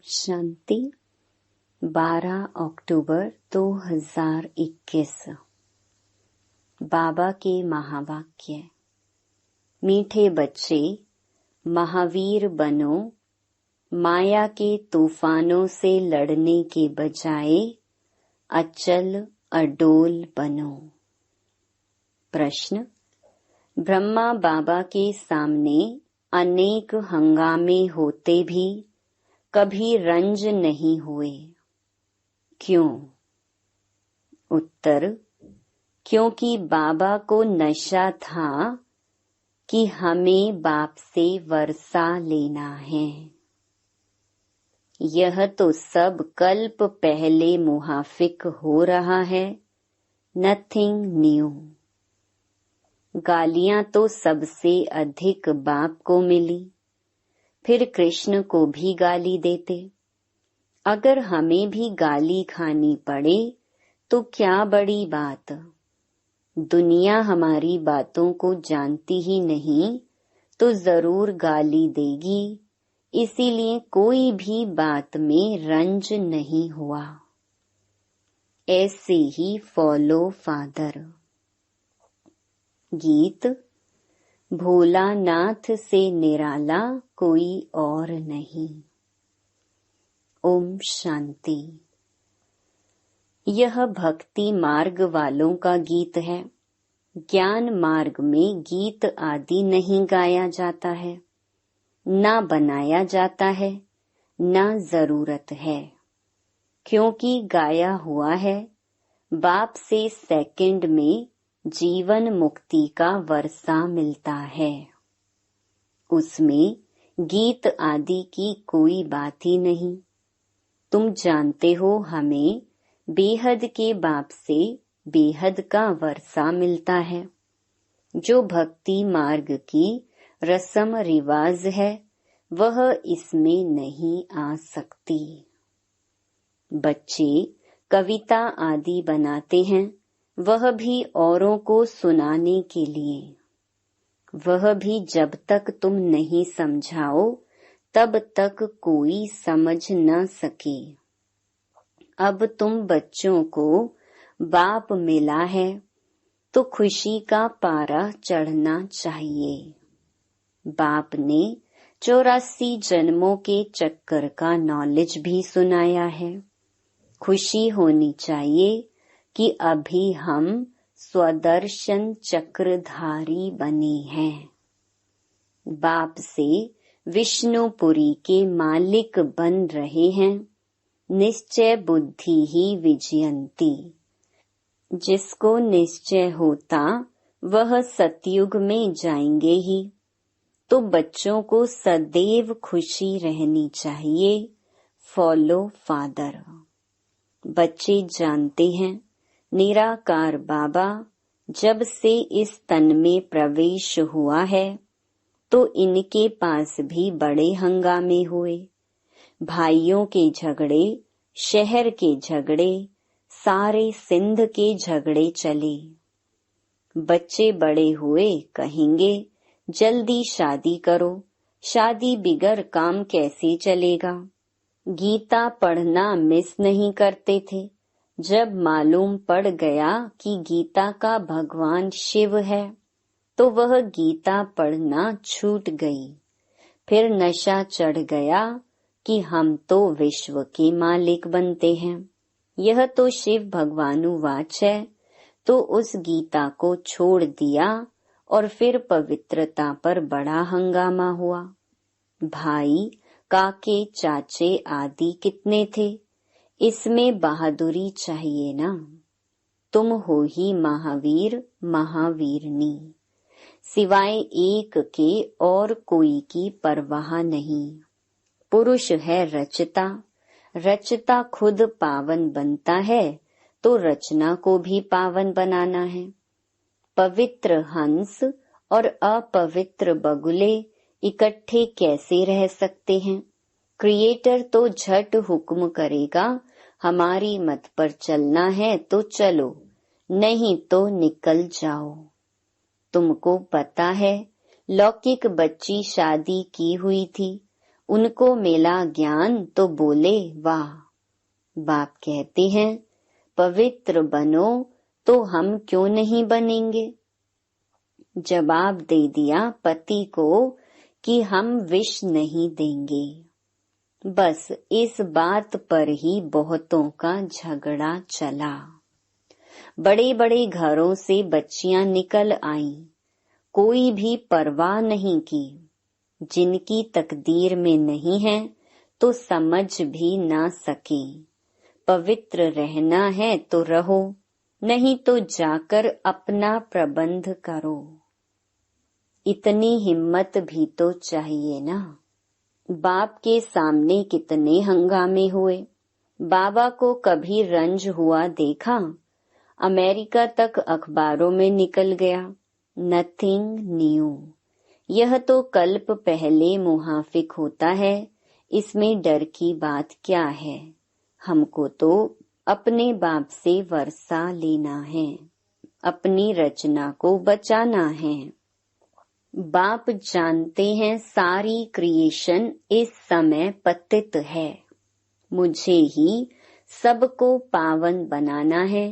शांति 12 अक्टूबर 2021। बाबा के महावाक्य। मीठे बच्चे, महावीर बनो। माया के तूफानों से लड़ने के बजाय अचल अडोल बनो। प्रश्न। ब्रह्मा बाबा के सामने अनेक हंगामे होते भी कभी रंज नहीं हुए, क्यों? उत्तर। क्योंकि बाबा को नशा था कि हमें बाप से वर्षा लेना है। यह तो सब कल्प पहले मुहाफिक हो रहा है, नथिंग न्यू। गालियां तो सबसे अधिक बाप को मिली, फिर कृष्ण को भी गाली देते। अगर हमें भी गाली खानी पड़े तो क्या बड़ी बात। दुनिया हमारी बातों को जानती ही नहीं तो जरूर गाली देगी, इसीलिए कोई भी बात में रंज नहीं हुआ। ऐसे ही फॉलो फादर। गीत। भोलानाथ से निराला कोई और नहीं। ओम शांति। यह भक्ति मार्ग वालों का गीत है। ज्ञान मार्ग में गीत आदि नहीं गाया जाता है, ना बनाया जाता है, ना जरूरत है, क्योंकि गाया हुआ है बाप से सेकंड में जीवन मुक्ति का वर्षा मिलता है। उसमें गीत आदि की कोई बात ही नहीं। तुम जानते हो हमें बेहद के बाप से बेहद का वर्षा मिलता है। जो भक्ति मार्ग की रस्म रिवाज है वह इसमें नहीं आ सकती। बच्चे कविता आदि बनाते हैं, वह भी औरों को सुनाने के लिए। वह भी जब तक तुम नहीं समझाओ तब तक कोई समझ न सके। अब तुम बच्चों को बाप मिला है तो खुशी का पारा चढ़ना चाहिए। बाप ने 84 जन्मों के चक्कर का नॉलेज भी सुनाया है। खुशी होनी चाहिए कि अभी हम स्वदर्शन चक्रधारी बने हैं। बाप से विष्णुपुरी के मालिक बन रहे हैं। निश्चय बुद्धि ही विजयंती। जिसको निश्चय होता वह सतयुग में जाएंगे ही। तो बच्चों को सदैव खुशी रहनी चाहिए। Follow father. बच्चे जानते हैं निराकार बाबा जब से इस तन में प्रवेश हुआ है तो इनके पास भी बड़े हंगामे हुए। भाइयों के झगड़े, शहर के झगड़े, सारे सिंध के झगड़े चले। बच्चे बड़े हुए कहेंगे जल्दी शादी करो, शादी बिगर काम कैसे चलेगा। गीता पढ़ना मिस नहीं करते थे। जब मालूम पड़ गया कि गीता का भगवान शिव है तो वह गीता पढ़ना छूट गई। फिर नशा चढ़ गया कि हम तो विश्व के मालिक बनते हैं। यह तो शिव भगवानुवाच है, तो उस गीता को छोड़ दिया और फिर पवित्रता पर बड़ा हंगामा हुआ। भाई, काके, चाचे आदि कितने थे। इसमें बहादुरी चाहिए ना। तुम हो ही महावीर महावीरनी। सिवाय एक के और कोई की परवाह नहीं। पुरुष है रचता, रचता खुद पावन बनता है तो रचना को भी पावन बनाना है। पवित्र हंस और अपवित्र बगुले इकट्ठे कैसे रह सकते हैं। क्रिएटर तो झट हुक्म करेगा, हमारी मत पर चलना है तो चलो, नहीं तो निकल जाओ। तुमको पता है लौकिक बच्ची शादी की हुई थी, उनको मिला ज्ञान तो बोले वाह। बाप कहते हैं पवित्र बनो तो हम क्यों नहीं बनेंगे। जवाब दे दिया पति को कि हम विष नहीं देंगे। बस इस बात पर ही बहुतों का झगड़ा चला। बड़े बड़े घरों से बच्चियां निकल आईं, कोई भी परवाह नहीं की। जिनकी तकदीर में नहीं है तो समझ भी ना सके। पवित्र रहना है तो रहो, नहीं तो जाकर अपना प्रबंध करो। इतनी हिम्मत भी तो चाहिए ना। बाप के सामने कितने हंगामे हुए। बाबा को कभी रंज हुआ देखा? अमेरिका तक अखबारों में निकल गया। Nothing new. यह तो कल्प पहले मुहाफिक होता है, इसमें डर की बात क्या है। हमको तो अपने बाप से वर्षा लेना है, अपनी रचना को बचाना है। बाप जानते हैं सारी क्रिएशन इस समय पतित है, मुझे ही सबको पावन बनाना है।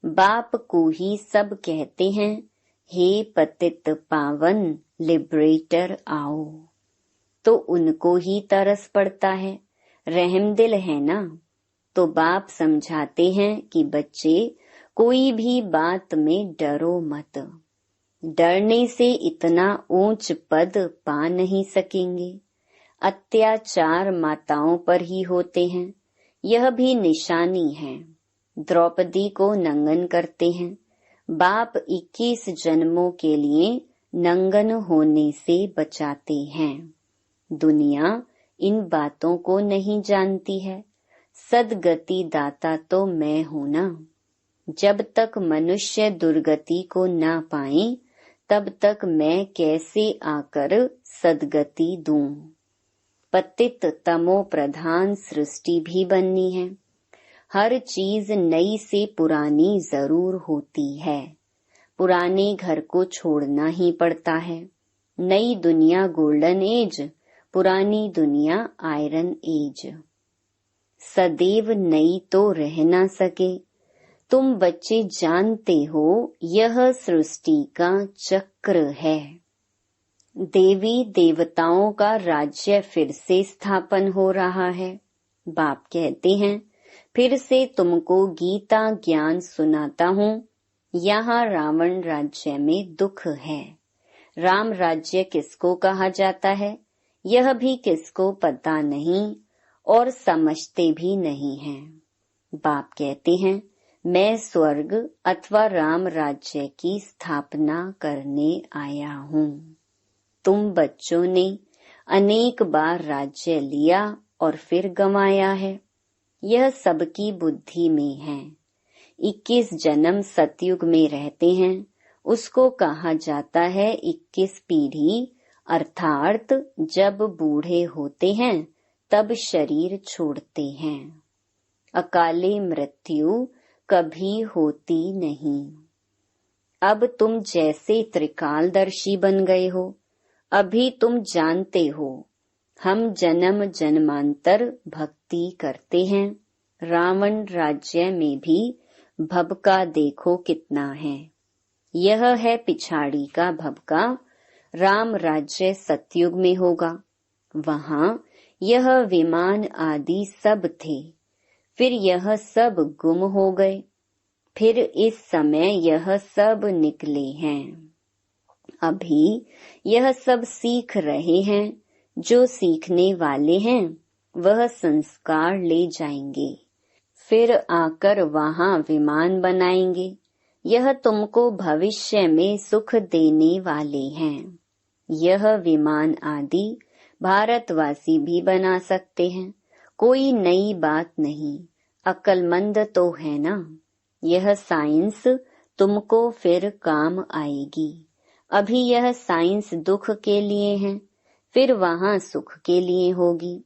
बाप को ही सब कहते हैं हे पतित पावन लिबरेटर आओ। तो उनको ही तरस पड़ता है, रहमदिल है ना। तो बाप समझाते हैं कि बच्चे कोई भी बात में डरो मत। डरने से इतना ऊंच पद पा नहीं सकेंगे। अत्याचार माताओं पर ही होते हैं, यह भी निशानी है। द्रौपदी को नंगन करते हैं। बाप 21 जन्मों के लिए नंगन होने से बचाते हैं। दुनिया इन बातों को नहीं जानती है। सदगति दाता तो मैं हूं ना। जब तक मनुष्य दुर्गति को ना पाए तब तक मैं कैसे आकर सदगति दूं। पतित तमो प्रधान सृष्टि भी बननी है। हर चीज नई से पुरानी जरूर होती है। पुराने घर को छोड़ना ही पड़ता है। नई दुनिया गोल्डन एज, पुरानी दुनिया आयरन एज। सदैव नई तो रह ना सके। तुम बच्चे जानते हो यह सृष्टि का चक्र है। देवी देवताओं का राज्य फिर से स्थापन हो रहा है। बाप कहते हैं फिर से तुमको गीता ज्ञान सुनाता हूँ। यहाँ रावण राज्य में दुख है। राम राज्य किसको कहा जाता है यह भी किसको पता नहीं और समझते भी नहीं हैं। बाप कहते हैं मैं स्वर्ग अथवा राम राज्य की स्थापना करने आया हूँ। तुम बच्चों ने अनेक बार राज्य लिया और फिर गंवाया है। यह सबकी बुद्धि में है। 21 जन्म सतयुग में रहते हैं, उसको कहा जाता है 21 पीढ़ी। अर्थात जब बूढ़े होते हैं तब शरीर छोड़ते हैं। अकाले मृत्यु कभी होती नहीं। अब तुम जैसे त्रिकालदर्शी बन गए हो। अभी तुम जानते हो हम जन्म जन्मांतर भक्ति करते हैं। रावण राज्य में भी भबका देखो कितना है। यह है पिछाड़ी का भबका। राम राज्य सतयुग में होगा। वहाँ यह विमान आदि सब थे, फिर यह सब गुम हो गए, फिर इस समय यह सब निकले हैं। अभी यह सब सीख रहे हैं। जो सीखने वाले हैं वह संस्कार ले जाएंगे, फिर आकर वहाँ विमान बनाएंगे। यह तुमको भविष्य में सुख देने वाले हैं। यह विमान आदि भारतवासी भी बना सकते हैं, कोई नई बात नहीं। अक्लमंद तो है ना। यह साइंस तुमको फिर काम आएगी। अभी यह साइंस दुख के लिए है, फिर वहाँ सुख के लिए होगी।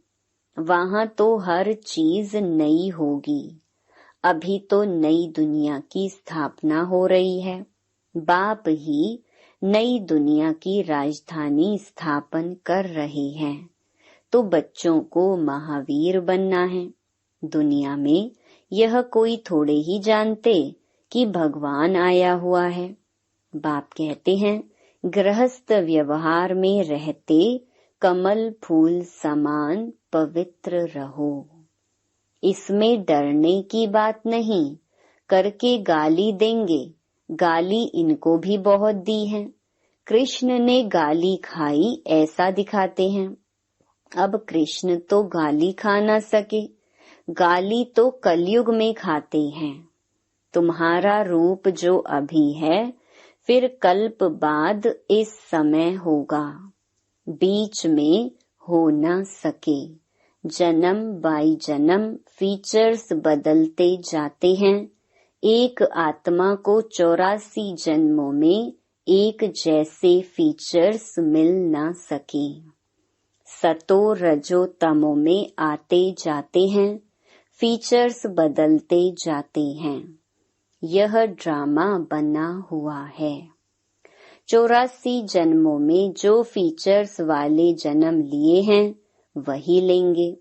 वहाँ तो हर चीज नई होगी। अभी तो नई दुनिया की स्थापना हो रही है। बाप ही नई दुनिया की राजधानी स्थापन कर रहे हैं। तो बच्चों को महावीर बनना है। दुनिया में यह कोई थोड़े ही जानते कि भगवान आया हुआ है। बाप कहते हैं, गृहस्थ व्यवहार में रहते कमल फूल समान पवित्र रहो। इसमें डरने की बात नहीं। करके गाली देंगे, गाली इनको भी बहुत दी है। कृष्ण ने गाली खाई ऐसा दिखाते हैं। अब कृष्ण तो गाली खा ना सके, गाली तो कलयुग में खाते हैं। तुम्हारा रूप जो अभी है, फिर कल्प बाद इस समय होगा, बीच में हो ना सके। जन्म बाई जन्म फीचर्स बदलते जाते हैं। एक आत्मा को 84 जन्मों में एक जैसे फीचर्स मिल ना सके। सतो रजो तमो में आते जाते हैं, फीचर्स बदलते जाते हैं। यह ड्रामा बना हुआ है। 84 जन्मों में जो फीचर्स वाले जन्म लिए हैं वही लेंगे।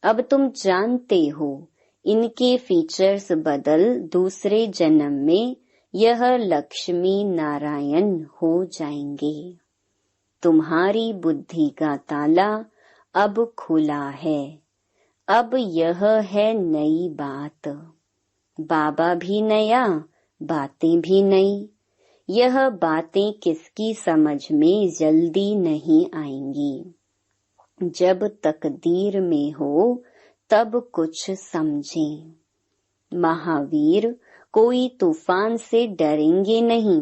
अब तुम जानते हो इनके फीचर्स बदल दूसरे जन्म में यह लक्ष्मी नारायण हो जाएंगे। तुम्हारी बुद्धि का ताला अब खुला है। अब यह है नई बात। बाबा भी नया, बातें भी नई। यह बातें किसकी समझ में जल्दी नहीं आएंगी। जब तकदीर में हो तब कुछ समझें। महावीर कोई तूफान से डरेंगे नहीं।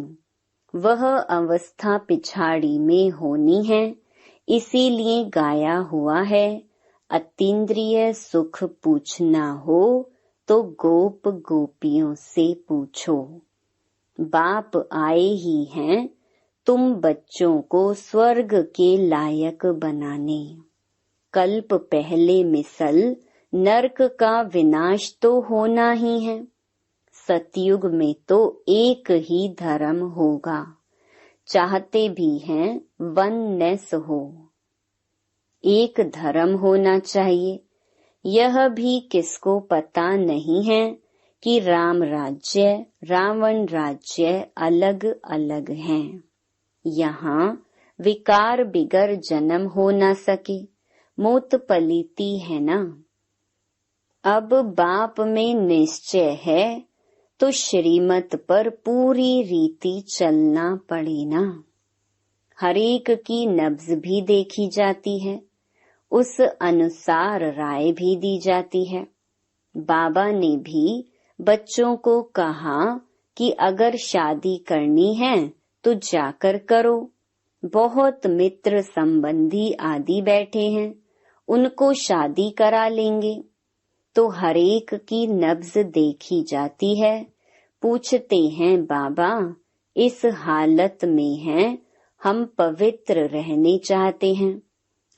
वह अवस्था पिछाड़ी में होनी है, इसीलिए गाया हुआ है, अतीन्द्रिय सुख पूछना हो तो गोप गोपियों से पूछो। बाप आए ही हैं तुम बच्चों को स्वर्ग के लायक बनाने। कल्प पहले मिसल नरक का विनाश तो होना ही है। सतयुग में तो एक ही धर्म होगा। चाहते भी हैं वननेस हो, एक धर्म होना चाहिए। यह भी किसको पता नहीं है कि राम राज्य रावण राज्य अलग अलग हैं। यहाँ विकार बिगर जन्म हो न सके, मूत पलीती है ना। अब बाप में निश्चय है तो श्रीमत पर पूरी रीति चलना पड़े ना। हरेक की नब्ज भी देखी जाती है, उस अनुसार राय भी दी जाती है। बाबा ने भी बच्चों को कहा कि अगर शादी करनी है तो जाकर करो। बहुत मित्र संबंधी आदि बैठे हैं, उनको शादी करा लेंगे। तो हरेक की नब्ज देखी जाती है। पूछते हैं बाबा इस हालत में हैं, हम पवित्र रहने चाहते हैं।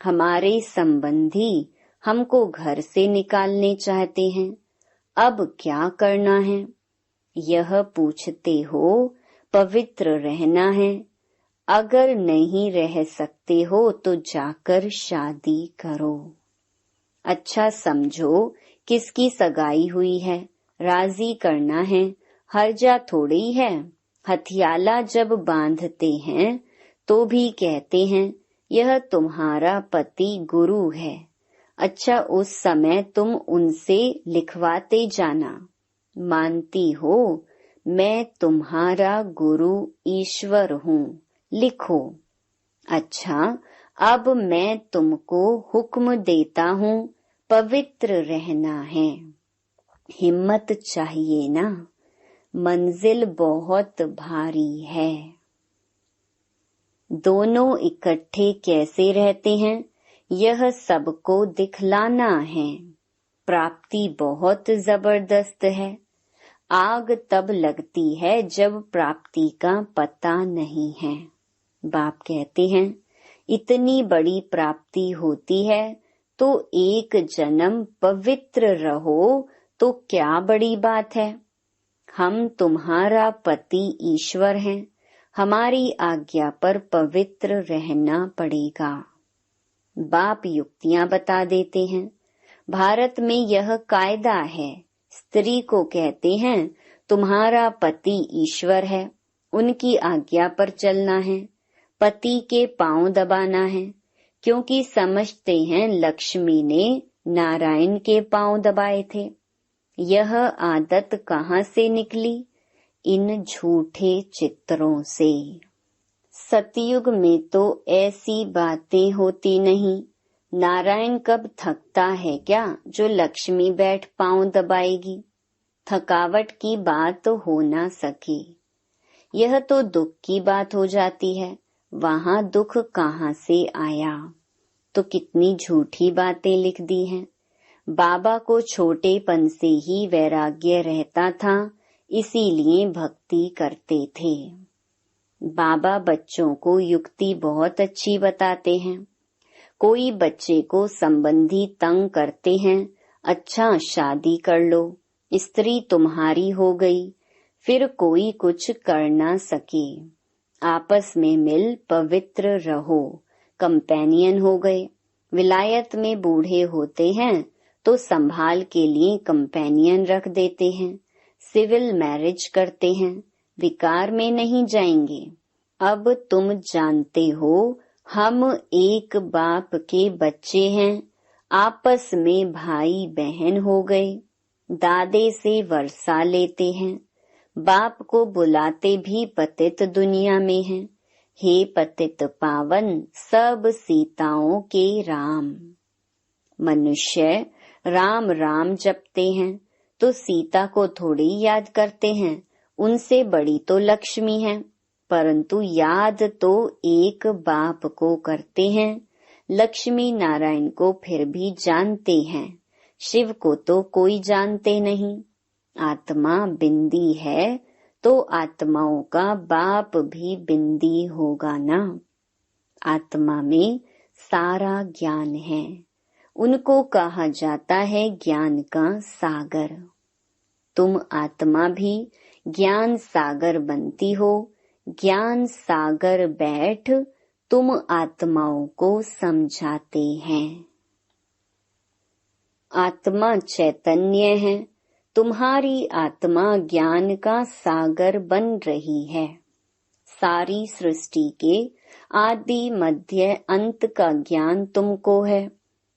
हमारे संबंधी हमको घर से निकालने चाहते हैं। अब क्या करना है? यह पूछते हो। पवित्र रहना है। अगर नहीं रह सकते हो तो जाकर शादी करो। अच्छा समझो किसकी सगाई हुई है, राजी करना है, हर्जा थोड़ी है। हथियाला जब बांधते हैं तो भी कहते हैं यह तुम्हारा पति गुरु है। अच्छा उस समय तुम उनसे लिखवाते जाना, मानती हो मैं तुम्हारा गुरु ईश्वर हूँ, लिखो। अच्छा अब मैं तुमको हुक्म देता हूँ, पवित्र रहना है। हिम्मत चाहिए ना, मंजिल बहुत भारी है। दोनों इकट्ठे कैसे रहते हैं यह सबको दिखलाना है। प्राप्ति बहुत जबरदस्त है। आग तब लगती है जब प्राप्ति का पता नहीं है। बाप कहते हैं इतनी बड़ी प्राप्ति होती है तो एक जन्म पवित्र रहो तो क्या बड़ी बात है। हम तुम्हारा पति ईश्वर हैं, हमारी आज्ञा पर पवित्र रहना पड़ेगा। बाप युक्तियां बता देते हैं। भारत में यह कायदा है, स्त्री को कहते हैं तुम्हारा पति ईश्वर है, उनकी आज्ञा पर चलना है, पति के पांव दबाना है, क्योंकि समझते हैं लक्ष्मी ने नारायण के पांव दबाए थे। यह आदत कहाँ से निकली? इन झूठे चित्रों से। सतयुग में तो ऐसी बातें होती नहीं। नारायण कब थकता है क्या जो लक्ष्मी बैठ पांव दबाएगी? थकावट की बात हो ना सके। यह तो दुख की बात हो जाती है। वहां दुख कहाँ से आया? तो कितनी झूठी बातें लिख दी हैं। बाबा को छोटेपन से ही वैराग्य रहता था, इसीलिए भक्ति करते थे। बाबा बच्चों को युक्ति बहुत अच्छी बताते हैं। कोई बच्चे को संबंधी तंग करते हैं, अच्छा शादी कर लो, स्त्री तुम्हारी हो गई, फिर कोई कुछ कर ना सके। आपस में मिल पवित्र रहो, कंपेनियन हो गए। विलायत में बूढ़े होते हैं तो संभाल के लिए कंपेनियन रख देते हैं, सिविल मैरिज करते हैं, विकार में नहीं जाएंगे। अब तुम जानते हो हम एक बाप के बच्चे हैं, आपस में भाई बहन हो गए, दादे से वर्षा लेते हैं, बाप को बुलाते भी पतित दुनिया में हैं। हे पतित पावन सब सीताओं के राम। मनुष्य राम राम जपते हैं तो सीता को थोड़ी याद करते हैं, उनसे बड़ी तो लक्ष्मी है, परंतु याद तो एक बाप को करते हैं। लक्ष्मी नारायण को फिर भी जानते हैं, शिव को तो कोई जानते नहीं। आत्मा बिंदी है तो आत्माओं का बाप भी बिंदी होगा ना। आत्मा में सारा ज्ञान है, उनको कहा जाता है ज्ञान का सागर। तुम आत्मा भी ज्ञान सागर बनती हो। ज्ञान सागर बैठ तुम आत्माओं को समझाते हैं। आत्मा चैतन्य है, तुम्हारी आत्मा ज्ञान का सागर बन रही है। सारी सृष्टि के आदि मध्य अंत का ज्ञान तुमको है।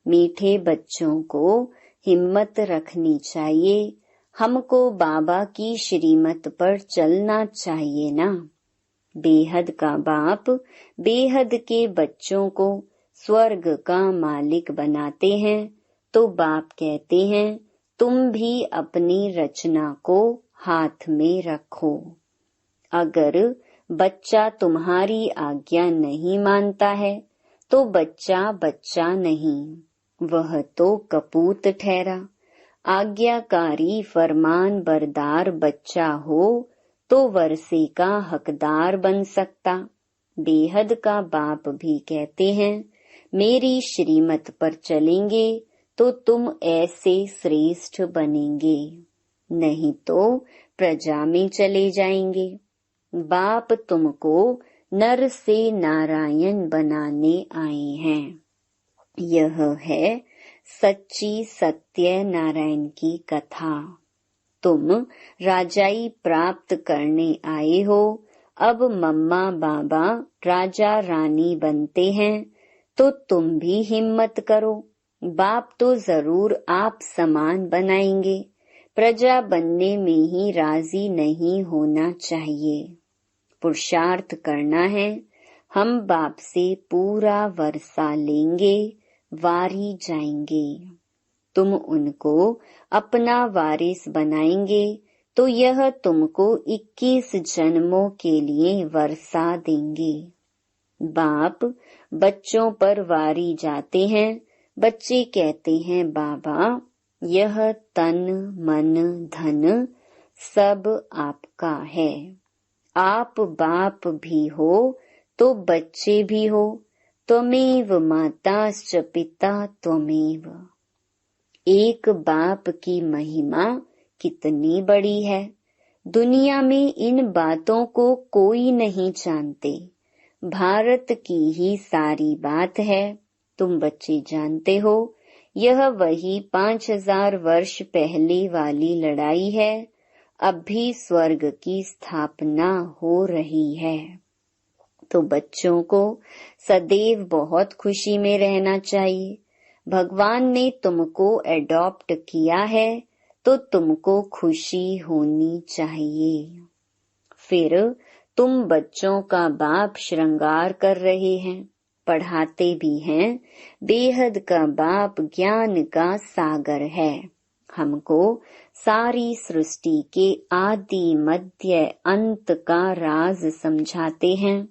मीठे बच्चों को हिम्मत रखनी चाहिए, हमको बाबा की श्रीमत पर चलना चाहिए ना। बेहद का बाप बेहद के बच्चों को स्वर्ग का मालिक बनाते हैं, तो बाप कहते हैं तुम भी अपनी रचना को हाथ में रखो। अगर बच्चा तुम्हारी आज्ञा नहीं मानता है तो बच्चा बच्चा नहीं, वह तो कपूत ठहरा। आज्ञाकारी फरमान बरदार बच्चा हो तो वर्षे का हकदार बन सकता। बेहद का बाप भी कहते हैं मेरी श्रीमत पर चलेंगे तो तुम ऐसे श्रेष्ठ बनेंगे, नहीं तो प्रजा में चले जाएंगे। बाप तुमको नर से नारायण बनाने आए हैं। यह है सच्ची सत्य नारायण की कथा। तुम राजाई प्राप्त करने आए हो, अब मम्मा बाबा राजा रानी बनते हैं, तो तुम भी हिम्मत करो। बाप तो जरूर आप समान बनाएंगे, प्रजा बनने में ही राजी नहीं होना चाहिए। पुरुषार्थ करना है, हम बाप से पूरा वर्षा लेंगे, वारी जाएंगे। तुम उनको अपना वारिस बनाएंगे तो यह तुमको 21 जन्मों के लिए वर्षा देंगे। बाप बच्चों पर वारी जाते हैं, बच्चे कहते हैं बाबा यह तन मन धन सब आपका है। आप बाप भी हो तो बच्चे भी हो, त्वमेव माताश्च पिता त्वमेव। एक बाप की महिमा कितनी बड़ी है, दुनिया में इन बातों को कोई नहीं जानते। भारत की ही सारी बात है, तुम बच्चे जानते हो, यह वही 5000 वर्ष पहले वाली लड़ाई है। अब भी स्वर्ग की स्थापना हो रही है। तो बच्चों को सदैव बहुत खुशी में रहना चाहिए। भगवान ने तुमको एडॉप्ट किया है तो तुमको खुशी होनी चाहिए। फिर तुम बच्चों का बाप श्रृंगार कर रहे हैं, पढ़ाते भी हैं। बेहद का बाप ज्ञान का सागर है। हमको सारी सृष्टि के आदि मध्य अंत का राज समझाते हैं।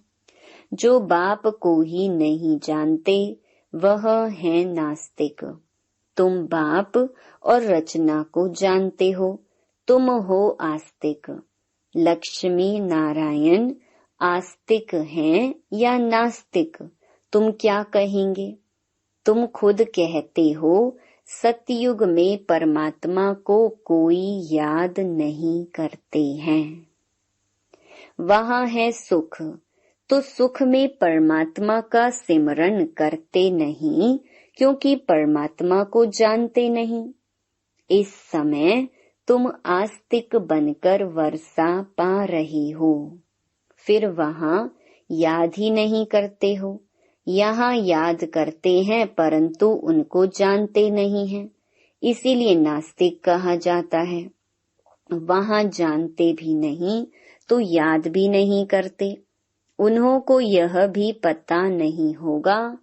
जो बाप को ही नहीं जानते वह है नास्तिक। तुम बाप और रचना को जानते हो, तुम हो आस्तिक। लक्ष्मी नारायण आस्तिक हैं या नास्तिक, तुम क्या कहेंगे? तुम खुद कहते हो सतयुग में परमात्मा को कोई याद नहीं करते हैं। वहाँ है सुख, तो सुख में परमात्मा का सिमरन करते नहीं, क्योंकि परमात्मा को जानते नहीं। इस समय तुम आस्तिक बनकर वर्षा पा रही हो, फिर वहाँ याद ही नहीं करते हो। यहाँ याद करते हैं परंतु उनको जानते नहीं हैं, इसीलिए नास्तिक कहा जाता है। वहाँ जानते भी नहीं तो याद भी नहीं करते। उन्हों को यह भी पता नहीं होगा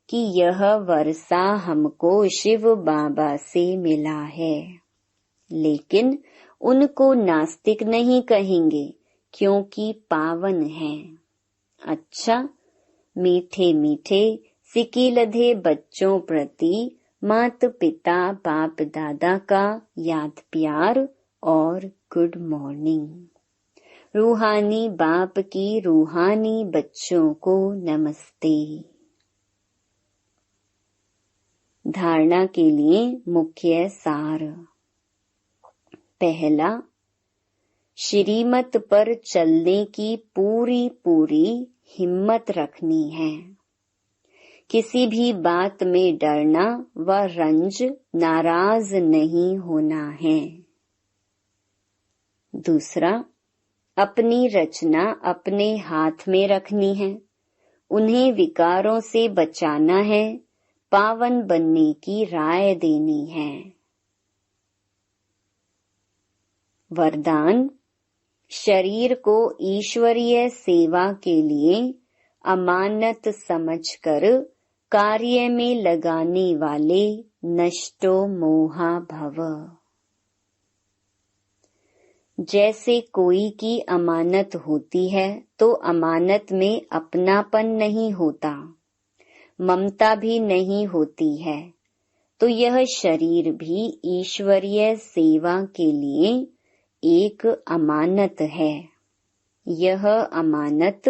कि यह वर्षा हमको शिव बाबा से मिला है, लेकिन उनको नास्तिक नहीं कहेंगे क्योंकि पावन है। अच्छा, मीठे मीठे सिकीलधे बच्चों प्रति माता पिता बाप दादा का याद प्यार और गुड मॉर्निंग। रूहानी बाप की रूहानी बच्चों को नमस्ते। धारणा के लिए मुख्य सार। पहला, श्रीमत पर चलने की पूरी पूरी हिम्मत रखनी है। किसी भी बात में डरना व रंज नाराज नहीं होना है। दूसरा, अपनी रचना अपने हाथ में रखनी है, उन्हें विकारों से बचाना है, पावन बनने की राय देनी है। वरदान, शरीर को ईश्वरीय सेवा के लिए अमानत समझकर कार्य में लगाने वाले नष्टो मोहा भव। जैसे कोई की अमानत होती है तो अमानत में अपनापन नहीं होता, ममता भी नहीं होती है, तो यह शरीर भी ईश्वरीय सेवा के लिए एक अमानत है। यह अमानत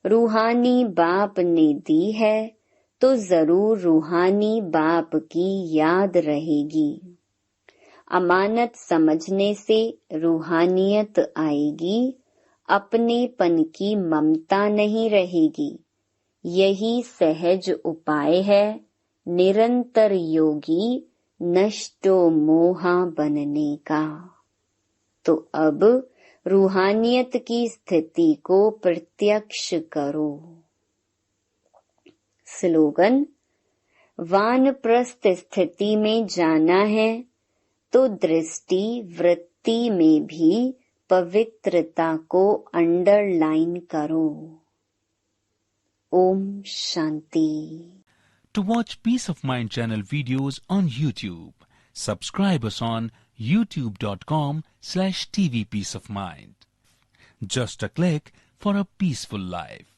रूहानी बाप ने दी है तो जरूर रूहानी बाप की याद रहेगी। अमानत समझने से रूहानियत आएगी, अपनेपन की ममता नहीं रहेगी। यही सहज उपाय है निरंतर योगी नष्टो मोहा बनने का। तो अब रूहानियत की स्थिति को प्रत्यक्ष करो। स्लोगन, वानप्रस्थ स्थिति में जाना है तो दृष्टि वृत्ति में भी पवित्रता को अंडरलाइन करो। Om Shanti. To watch Peace of Mind channel videos on YouTube, subscribe us on youtube.com/tvpeaceofmind. Just a click for a peaceful life.